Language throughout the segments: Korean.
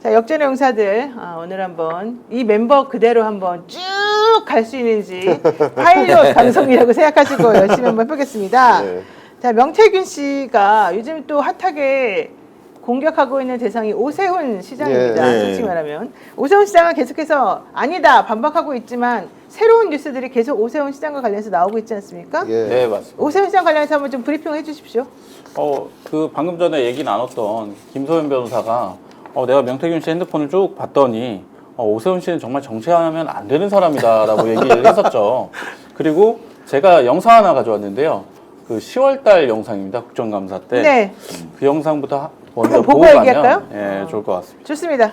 자, 역전의 용사들 오늘 한번 이 멤버 그대로 한번 쭉 갈 수 있는지 파일럿 방송이라고 생각하시고 열심히 한번 해보겠습니다. 네. 자, 명태균 씨가 요즘 또 핫하게 공격하고 있는 대상이 오세훈 시장입니다. 예. 솔직히 말하면 오세훈 시장은 계속해서 아니다 반박하고 있지만 새로운 뉴스들이 계속 오세훈 시장과 관련해서 나오고 있지 않습니까? 예. 네, 맞습니다. 오세훈 시장 관련해서 한번 좀 브리핑을 해주십시오. 그 방금 전에 얘기 나눴던 김소연 변호사가 내가 명태균 씨 핸드폰을 쭉 봤더니 오세훈 씨는 정말 정치하면 안 되는 사람이다라고 얘기를 했었죠. 그리고 제가 영상 하나 가져왔는데요. 그 10월달 영상입니다. 국정감사 때. 네. 그 영상부터 먼저 보고 보고 얘기할까요? 가면 예, 좋을 것 같습니다. 좋습니다.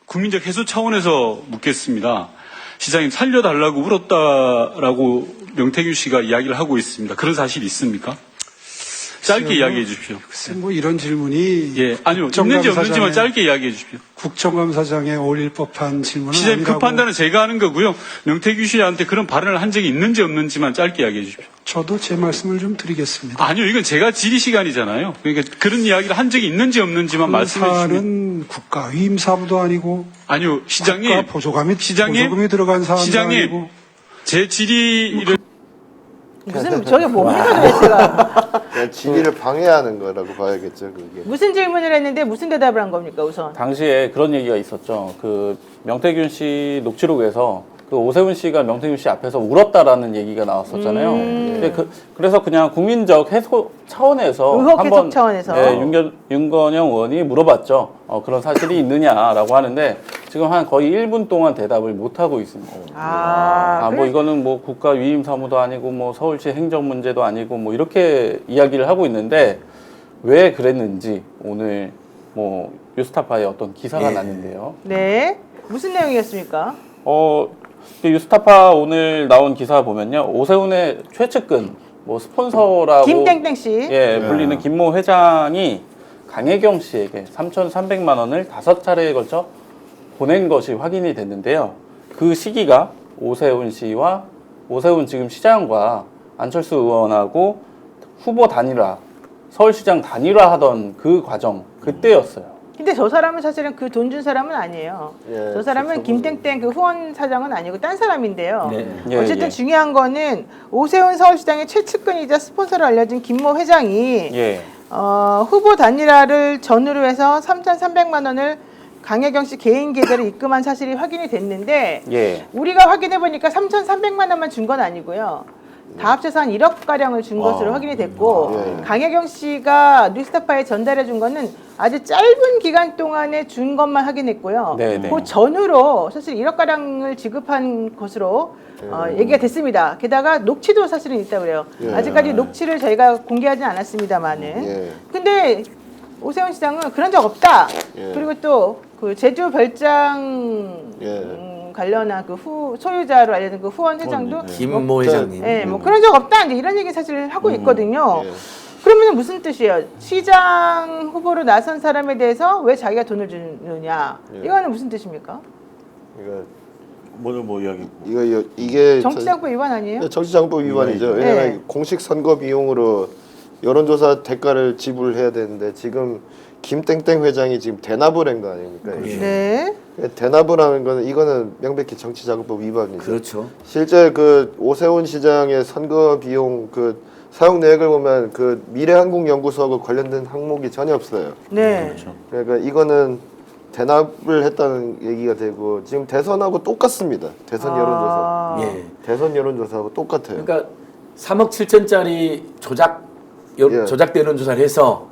국민적 해소 차원에서 묻겠습니다. 시장님 살려달라고 울었다라고 명태균 씨가 이야기를 하고 있습니다. 그런 사실이 있습니까? 짧게 이야기해 주십시오. 글쎄, 뭐 이런 질문이 예, 아니요. 있는지 없는지만 짧게 이야기해 주십시오. 국정감사장에 어울릴 법한 질문은 시장님 그 아니라고. 판단은 제가 하는 거고요. 명태균 씨한테 그런 발언을 한 적이 있는지 없는지만 짧게 이야기해 주십시오. 저도 제 말씀을 좀 드리겠습니다. 아니요. 이건 제가 질의 시간이잖아요. 그러니까 그런 이야기를 한 적이 있는지 없는지만 말씀해 주시면. 사안은 국가 위임 사무도 아니고 아니요. 시장님. 국가 보조금이 시장님. 들어간 사안도 시장님. 아니고 제 질의를 무슨 저게 뭡니까 도대체가? 그냥 질의를 방해하는 거라고 봐야겠죠, 그게. 무슨 질문을 했는데 무슨 대답을 한 겁니까 우선? 당시에 그런 얘기가 있었죠. 그 명태균 씨 녹취록에서 그 오세훈 씨가 명태균 씨 앞에서 울었다라는 얘기가 나왔었잖아요. 근데 그래서 그냥 국민적 해소 차원에서 의혹 해소 한번 차원에서. 네, 윤건영 의원이 물어봤죠. 그런 사실이 있느냐라고 하는데 지금 한 거의 1분 동안 대답을 못 하고 있습니다. 뭐 이거는 뭐 국가 위임 사무도 아니고 뭐 서울시 행정 문제도 아니고 뭐 이렇게 이야기를 하고 있는데 왜 그랬는지 오늘 뭐 뉴스타파에 어떤 기사가 났는데요. 네. 무슨 내용이었습니까? 뉴스타파 오늘 나온 기사 보면요. 오세훈의 최측근, 뭐 스폰서라고 김땡땡 씨. 불리는 김모 회장이 강혜경 씨에게 3,300만 원을 5차례에 걸쳐 보낸 것이 확인이 됐는데요. 그 시기가 오세훈 씨와 오세훈 지금 시장과 안철수 의원하고 후보 단일화, 서울시장 단일화 하던 그 과정, 그때였어요. 근데 저 사람은 사실은 그 돈 준 사람은 아니에요. 예, 저 사람은 그렇죠. 김땡땡 그 후원 사장은 아니고 딴 사람인데요. 예, 어쨌든 예. 중요한 거는 오세훈 서울시장의 최측근이자 스폰서로 알려진 김모 회장이 예. 후보 단일화를 전후로 해서 3,300만 원을 강혜경 씨 개인 계좌로 입금한 사실이 확인이 됐는데 예. 우리가 확인해 보니까 3,300만 원만 준 건 아니고요. 다 합쳐서 한 1억 가량을 준 것으로 확인이 됐고 강혜경 씨가 뉴스타파에 전달해 준 거는 아주 짧은 기간 동안에 준 것만 확인했고요. 네네. 그 전후로 사실 1억 가량을 지급한 것으로 얘기가 됐습니다. 게다가 녹취도 사실은 있다고 그래요. 아직까지 녹취를 저희가 공개하지 않았습니다만은. 근데 오세훈 시장은 그런 적 없다. 그리고 또 그 제주 별장 관련한 그 소유자로 알려진 그 후원 회장도 김모 회장님. 예, 뭐 그런 적 없다. 이제 이런 얘기 사실 하고 있거든요. 그러면 무슨 뜻이에요? 시장 후보로 나선 사람에 대해서 왜 자기가 돈을 주느냐? 이거는 무슨 뜻입니까? 이게 정치장법 위반 아니에요? 정치장법 위반이죠. 왜냐하면 공식 선거 비용으로 여론조사 대가를 지불해야 되는데 지금 김땡땡 회장이 지금 대납을 한 거 아닙니까? 네. 대납을 하는 거는 이거는 명백히 정치자금법 위반이죠. 그렇죠. 실제 그 오세훈 시장의 선거 비용 그 사용 내역을 보면 그 미래한국연구소하고 관련된 항목이 전혀 없어요. 네. 그러니까 이거는 대납을 했다는 얘기가 되고 지금 대선하고 똑같습니다. 대선 여론조사. 예. 대선 여론조사하고 똑같아요. 그러니까 3억 7천짜리 조작 여론조사를 해서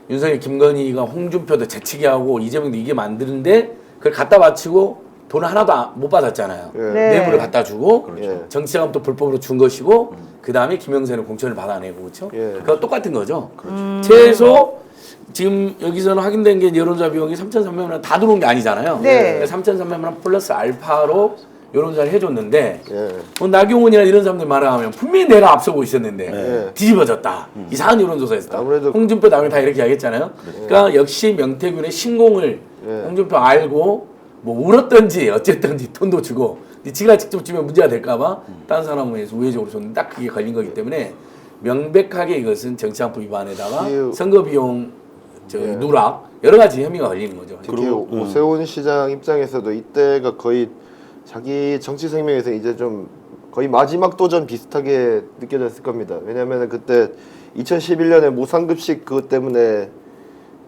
윤석열, 김건희가 홍준표도 재치기 하고 이재명도 이게 만드는데 그걸 갖다 바치고 돈을 하나도 못 받았잖아요. 뇌물을 갖다 주고 정치자금 또 불법으로 준 것이고 그 다음에 김영선은 공천을 받아내고 그렇죠. 그거 똑같은 거죠. 최소 지금 여기서는 확인된 게 여론조사 비용이 3,300만 원 다 들어온 게 아니잖아요. 네. 3,300만 원 플러스 알파로 여론조사를 해줬는데 나경원이나 이런 사람들 말하면 분명히 내가 앞서고 있었는데 뒤집어졌다. 이상한 여론조사였다. 홍준표 다음에 다 이렇게 이야기했잖아요. 그러니까 역시 명태균의 신공을 홍준표 알고 뭐 울었던지 어쨌든지 돈도 주고 지가 직접 주면 문제가 될까봐 다른 사람에 우회적으로 줬는데 딱 그게 걸린 거기 때문에 명백하게 이것은 정치장법 위반에다가 선거비용 누락 여러 가지 혐의가 걸리는 거죠. 특히 오세훈 시장 입장에서도 이때가 거의 자기 정치 생명에서 이제 좀 거의 마지막 도전 비슷하게 느껴졌을 겁니다. 왜냐하면 그때 2011년에 무상급식 그것 때문에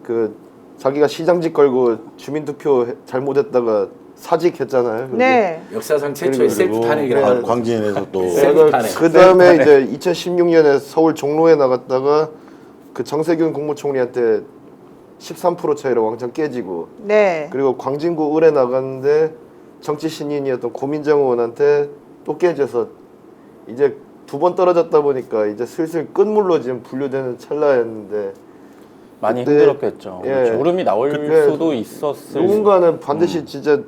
그 자기가 시장직 걸고 주민투표 잘못했다가 사직했잖아요. 네. 역사상 최초의 셀프 탄핵이라고 하는 거죠. 광진에서 또 셀프 탄핵. 그 다음에 이제 2016년에 서울 종로에 나갔다가 그 정세균 국무총리한테 13% 차이로 왕창 깨지고 네. 그리고 광진구 을에 나갔는데 정치 신인이었던 고민정 의원한테 또 깨져서 이제 2번 떨어졌다 보니까 이제 슬슬 끝물로 지금 분류되는 찰나였는데 많이 그때, 힘들었겠죠. 예. 울음이 나올 그때 수도 있었을. 누군가는 반드시 진짜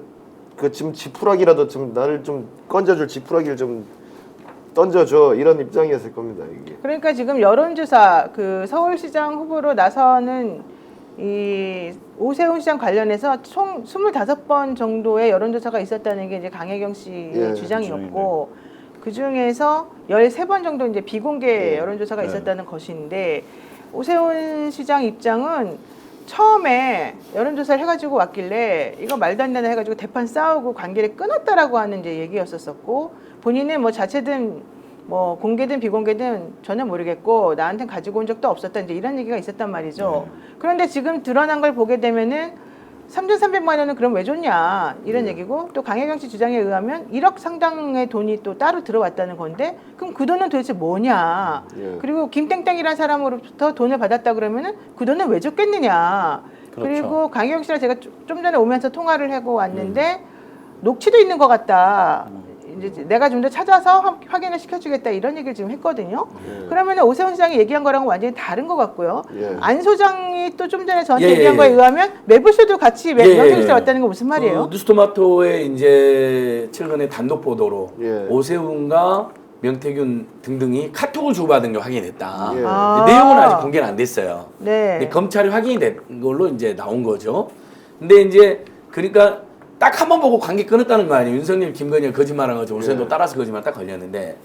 그 지금 지푸라기라도 좀 나를 좀 건져줄 지푸라기를 좀 던져줘 이런 입장이었을 겁니다 이게. 그러니까 지금 여론조사 그 서울시장 후보로 나서는 이 오세훈 시장 관련해서 총 25번 정도의 여론조사가 있었다는 게 이제 강혜경 씨의 예, 주장이었고 그 중에서 13번 정도 이제 비공개 예. 여론조사가 있었다는 것인데 오세훈 시장 입장은 처음에 여론조사를 해가지고 왔길래 이거 말도 안 되나 해가지고 대판 싸우고 관계를 끊었다라고 하는 이제 얘기였었고 본인은 뭐 자체든 뭐 공개든 비공개든 전혀 모르겠고 나한테 가지고 온 적도 없었다 이제 이런 얘기가 있었단 말이죠. 그런데 지금 드러난 걸 보게 되면은 3,300만 원은 그럼 왜 줬냐 이런 얘기고 또 강혜경 씨 주장에 의하면 1억 상당의 돈이 또 따로 들어왔다는 건데 그럼 그 돈은 도대체 뭐냐 그리고 김땡땡이라는 사람으로부터 돈을 받았다 그러면은 그 돈은 왜 줬겠느냐 그렇죠. 그리고 강혜경 씨랑 제가 좀 전에 오면서 통화를 하고 왔는데 녹취도 있는 것 같다. 이제 내가 좀 더 찾아서 확인을 시켜주겠다 이런 얘기를 지금 했거든요. 그러면 오세훈 시장이 얘기한 거랑은 완전히 다른 것 같고요. 안 소장이 또 좀 전에 저한테 얘기한 거에 의하면 매불쇼도 같이 명태균 왔다는 건 무슨 말이에요? 그 뉴스토마토의 이제 최근에 단독 보도로 예. 오세훈과 명태균 등등이 카톡을 주고받은 게 확인됐다. 예. 내용은 아직 공개는 안 됐어요. 네. 근데 검찰이 확인이 된 걸로 이제 나온 거죠. 근데 이제 그러니까 딱 한 번 보고 관계 끊었다는 거 아니에요. 윤석열, 김건희가 거짓말한 거죠. 오세훈도 따라서 거짓말 딱 걸렸는데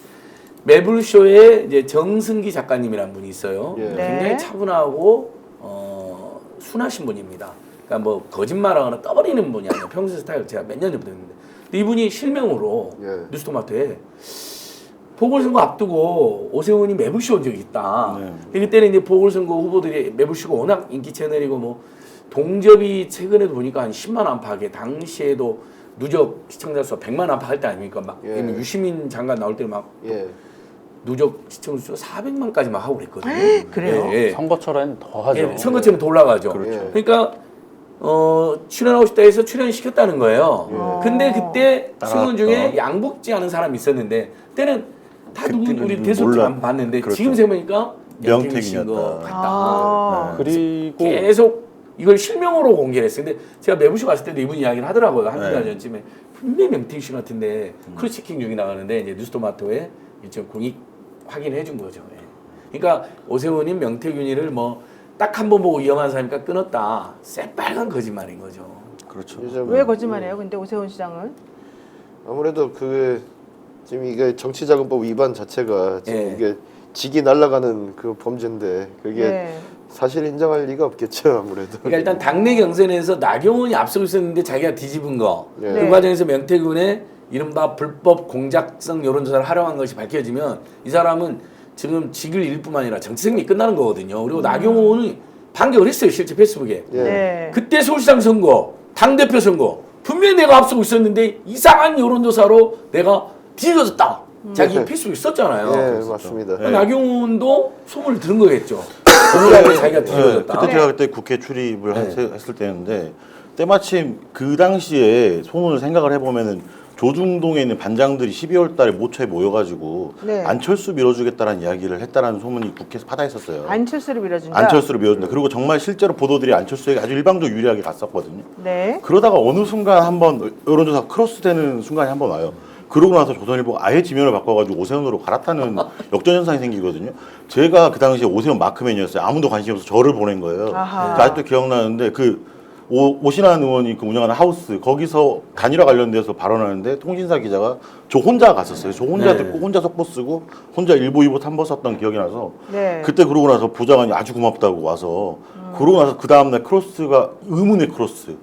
매불쇼에 이제 정승기 작가님이라는 분이 있어요. 예. 네. 굉장히 차분하고 순하신 분입니다. 그러니까 뭐 거짓말하거나 떠버리는 분이 아니에요. 평소 스타일 제가 몇 년 전부터 했는데 근데 이분이 실명으로 예. 뉴스토마토에 보궐선거 앞두고 오세훈이 매불쇼 온 적이 있다. 네. 그때는 이제 보궐선거 후보들이 매불쇼가 워낙 인기 채널이고 뭐 동접이 최근에도 보니까 한 10만 안팎에 당시에도 누적 시청자 수가 100만 안팎 할 때 아닙니까? 막 예. 유시민 장관 나올 때 막 예. 누적 시청자 수가 400만까지 막 하고 그랬거든요. 그래요? 예, 예. 선거철엔 더 하죠. 예, 선거처럼 더 올라가죠. 그렇죠. 그러니까 출연하고 싶다 해서 출연시켰다는 거예요. 근데 그때 신문 중에 양복지 하는 사람이 있었는데 그때는 다 누구 그때는 우리 대소도 몰라. 안 봤는데 그렇죠. 지금 생각해보니까 명태균이었다. 것 같다. 아. 그리고 계속 이걸 실명으로 공개를 했어요. 근데 제가 매부쇼 갔을 때도 이분 이야기를 하더라고요. 한 달 네. 전쯤에 분명히 명태균 씨 같은데 크루치킹 여기 나가는데 이제 뉴스토마토에 일정 공익 확인을 해준 거죠. 예. 그러니까 오세훈이 명태균이를 뭐 딱 한 번 보고 위험한 사람이니까 끊었다. 새빨간 거짓말인 거죠. 그렇죠. 요즘 왜 거짓말해요? 근데 오세훈 시장은 아무래도 그 지금 이게 정치자금법 위반 자체가 지금 예. 이게 직이 날아가는 그 범죄인데 그게 네. 사실 인정할 리가 없겠죠 아무래도. 그러니까 일단 당내 경선에서 나경원이 앞서고 있었는데 자기가 뒤집은 거. 예. 그 과정에서 명태균의 이른바 불법 공작성 여론조사를 활용한 것이 밝혀지면 이 사람은 지금 직을 잃을 뿐만 아니라 정치 생명이 끝나는 거거든요. 그리고 나경원이 반격을 했어요. 실제 페이스북에. 예. 네. 그때 서울시장 선거, 당대표 선거 분명히 내가 앞서고 있었는데 이상한 여론조사로 내가 뒤집어졌다. 자기 페이스북에 썼잖아요. 예, 맞습니다. 그러니까 나경원도 소문을 들은 거겠죠. 억울하게 자기가 뒤집어졌다. 그때 제가 그때 국회 출입을 했을 때였는데 때마침 그 당시에 소문을 생각을 해보면은 조중동에 있는 반장들이 12월 달에 모처에 모여가지고 네. 안철수 밀어주겠다라는 이야기를 했다라는 소문이 국회에서 파다했었어요. 안철수를 밀어준다. 안철수를 밀어준다. 그리고 정말 실제로 보도들이 안철수에게 아주 일방적으로 유리하게 갔었거든요. 네. 그러다가 어느 순간 한번 여론조사 크로스되는 순간이 한번 와요. 그러고 나서 조선일보가 아예 지면을 바꿔가지고 오세훈으로 갈아타는 역전현상이 생기거든요. 제가 그 당시에 오세훈 마크맨이었어요. 아무도 관심이 없어서 저를 보낸 거예요. 아하. 아직도 기억나는데 그 오신환 의원이 그 운영하는 하우스 거기서 단일화 관련돼서 발언하는데 통신사 기자가 저 혼자 갔었어요. 저 혼자 듣고 혼자 속보 쓰고 혼자 일보 2보 3보 썼던 기억이 나서 네. 그때 그러고 나서 보좌관이 아주 고맙다고 와서 그러고 나서 그 다음날 크로스가 의문의 크로스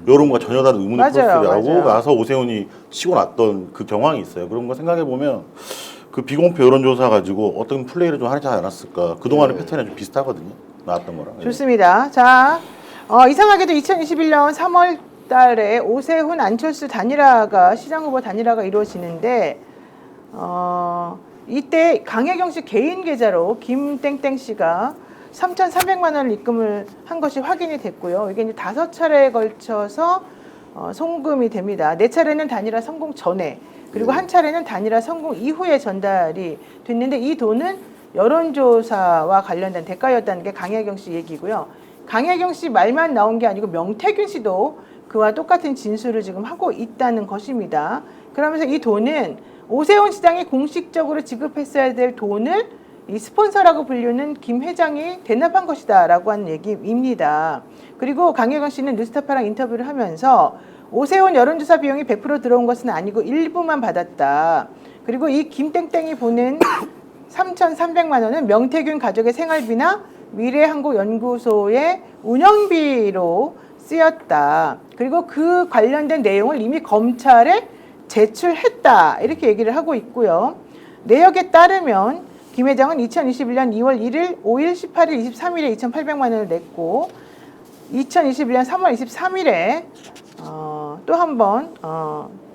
여론과 전혀 다른 의문의 맞아요, 크로스라고 맞아요. 나서 오세훈이 치고 났던 그 경황이 있어요. 그런 거 생각해 보면 그 비공표 여론조사 가지고 어떤 플레이를 좀 하지 않았을까. 그동안의 패턴이 좀 비슷하거든요. 나왔던 거랑. 좋습니다. 자, 이상하게도 2021년 3월 달에 오세훈 안철수 단일화가 시장 후보 단일화가 이루어지는데 이때 강혜경 씨 개인 계좌로 김땡땡 씨가 3,300만 원을 입금을 한 것이 확인이 됐고요. 이게 이제 5차례에 걸쳐서 송금이 됩니다. 4차례는 단일화 성공 전에 그리고 한 차례는 단일화 성공 이후에 전달이 됐는데 이 돈은 여론조사와 관련된 대가였다는 게 강혜경 씨 얘기고요. 강혜경 씨 말만 나온 게 아니고 명태균 씨도 그와 똑같은 진술을 지금 하고 있다는 것입니다. 그러면서 이 돈은 오세훈 시장이 공식적으로 지급했어야 될 돈을 이 스폰서라고 불리는 김 회장이 대납한 것이다라고 하는 얘기입니다. 그리고 강혜경 씨는 뉴스타파랑 인터뷰를 하면서 오세훈 여론조사 비용이 100% 들어온 것은 아니고 일부만 받았다. 그리고 이 김땡땡이 보낸 3,300만 원은 명태균 가족의 생활비나 미래한국연구소의 운영비로 쓰였다. 그리고 그 관련된 내용을 이미 검찰에 제출했다. 이렇게 얘기를 하고 있고요. 내역에 따르면 김 회장은 2021년 2월 1일, 5일, 18일, 23일에 2,800만 원을 냈고 2021년 3월 23일에 또 한 번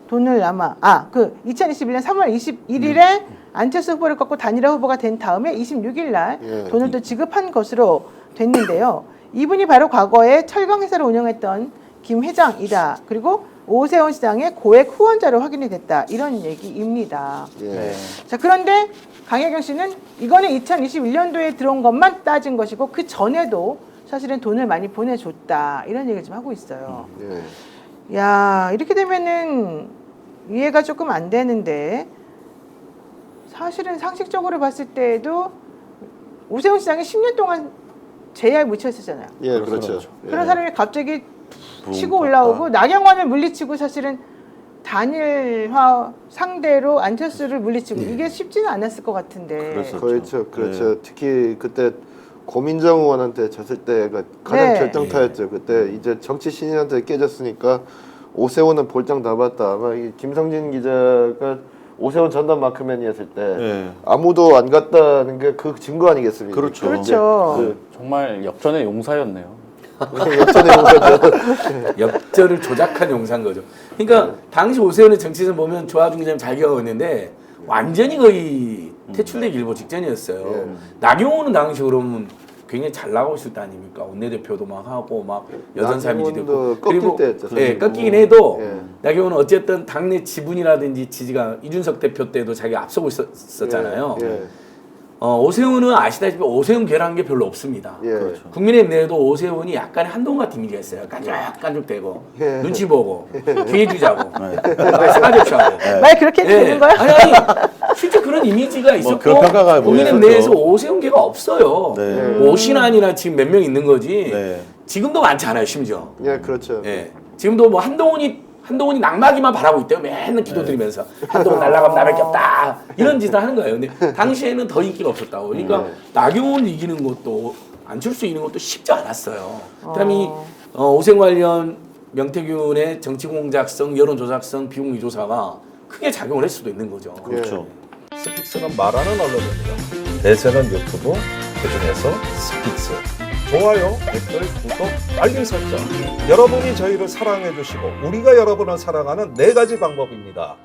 돈을 아마 2021년 3월 21일에 안철수 후보를 꺾고 단일화 후보가 된 다음에 26일 날 돈을 또 지급한 것으로 됐는데요. 이분이 바로 과거에 철강회사를 운영했던 김 회장이다. 그리고 오세훈 시장의 고액 후원자로 확인이 됐다. 이런 얘기입니다. 예. 자, 그런데 강혜경 씨는 이거는 2021년도에 들어온 것만 따진 것이고 그 전에도 사실은 돈을 많이 보내줬다. 이런 얘기를 좀 하고 있어요. 예. 야, 이렇게 되면은 이해가 조금 안 되는데 사실은 상식적으로 봤을 때도 오세훈 시장이 10년 동안 제야에 묻혀 있었잖아요. 예, 그렇죠. 그런 사람이 갑자기 치고 부흥 올라오고 나경원을 물리치고 사실은 단일화 상대로 안철수를 물리치고 이게 쉽지는 않았을 것 같은데. 그렇죠. 그렇죠. 특히 그때 고민정 의원한테 졌을 때가 가장 네. 결정타였죠. 그때 이제 정치 신인한테 깨졌으니까 오세훈은 볼장 다 봤다. 아마 이 김성진 기자가 오세훈 전담 마크맨이었을 때 아무도 안 갔다는 게 그 증거 아니겠습니까? 그렇죠. 그렇죠. 정말 역전의 용사였네요. 역전의 용사죠. 역전을 조작한 용사인 거죠. 그러니까 당시 오세훈의 정치에서 보면 조하중 기자님 잘 기억하고 있는데 완전히 거의 퇴출되기 일보 직전이었어요. 나경원은 당시 그러면 굉장히 잘 나가고 있을 때 아닙니까? 원내대표도 막 하고 막 여전삼이지 되고 꺾일 때였죠. 꺾이긴 해도 예. 나경원은 어쨌든 당내 지분이라든지 지지가 이준석 대표 때도 자기가 앞서고 있었잖아요. 예. 오세훈은 아시다시피 오세훈 계란 게 별로 없습니다. 예. 그렇죠. 국민의힘 내에도 오세훈이 약간의 한동 같은 이미지가 있어요. 깐죽깐죽대고 예. 눈치 보고 기회 주자고 사대표하고 말 그렇게 해도 되는 거야? 아니 실제 그런 이미지가 있었고 그런 평가가 국민의힘 있었죠. 내에서 오세훈계가 없어요. 네. 뭐 오신환이나 지금 몇 명 있는 거지. 네. 지금도 많지 않아요, 심지어. 예, 그렇죠. 예. 지금도 뭐 한동훈이 낙마기만 바라고 있대요. 맨날 기도드리면서 한동훈 날아가면 나밖에 없다 이런 짓을 하는 거예요. 근데 당시에는 더 인기가 없었다고. 그러니까 나경원 이기는 것도 안철수 이기는 것도 쉽지 않았어요. 그다음에 이 오세훈 관련 명태균의 정치공작성, 여론조작성, 비공개 조사가 크게 작용을 했을 수도 있는 거죠. 그렇죠. 스픽스는 말하는 언론입니다. 대세는 유튜브, 그중에서 스픽스. 좋아요, 댓글, 구독, 알림 설정. 여러분이 저희를 사랑해 주시고 우리가 여러분을 사랑하는 4가지 방법입니다.